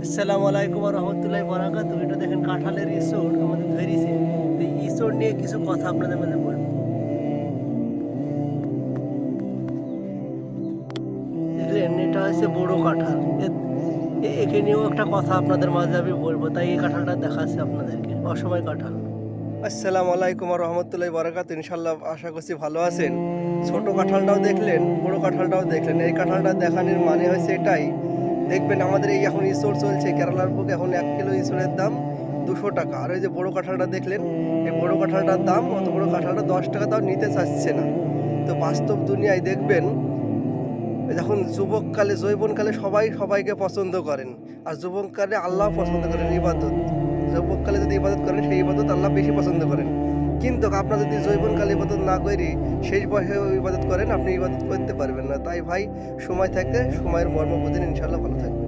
আসসালামু আলাইকুম রহমতুল্লাহি বারাকাতুহু। এটা দেখেন কাঁঠালের ইঁচড় আমাদের ধরেছে। তো এই ইঁচড় নিয়ে কিছু কথা আপনাদের মাঝে বলবো। দেখলেন এটা হচ্ছে বড় কাঁঠাল। একে নিয়েও একটা কথা আপনাদের মাঝে আমি বলবো, তাই এই কাঁঠালটা দেখাচ্ছি আপনাদেরকে। অসময় কাঁঠাল। আসসালামু আলাইকুম রহমতুল্লাহি বারাকাতুহু। ইনশাআল্লাহ আশা করছি ভালো আছেন। ছোট কাঁঠালটাও দেখলেন, বড় কাঁঠালটাও দেখলেন। এই কাঁঠালটা দেখানোর মানে হচ্ছে এটাই, দেখবেন আমাদের এই এখন ইঁচড় চলছে কেরালার বুকে, এখন 1 কিলো ইঁচড়ের দাম 200 টাকা। আর ওই যে বড় কাঁঠালটা দেখলেন, এই বড় কাঁঠালটার দাম, অত বড় কাঁঠালটা 10 টাকা তাও নিতে চাচ্ছে না। তো বাস্তব দুনিয়ায় দেখবেন, যখন যুবককালে যৌবনকালে সবাই সবাইকে পছন্দ করেন, আর যুবককালে আল্লাহ পছন্দ করেন ইবাদত। যুবককালে যদি ইবাদত করেন, সেই ইবাদত আল্লাহ বেশি পছন্দ করেন। কিন্তু আপনার যদি যৌবনকালে ইবাদত না করে শেষ বয়সে ইবাদত করেন, আপনি ইবাদত করতে পারবেন না। তাই ভাই, সময় থাকতে সময়ের মর্ম বুঝেন, ইনশাআল্লাহ ভালো থাকবেন।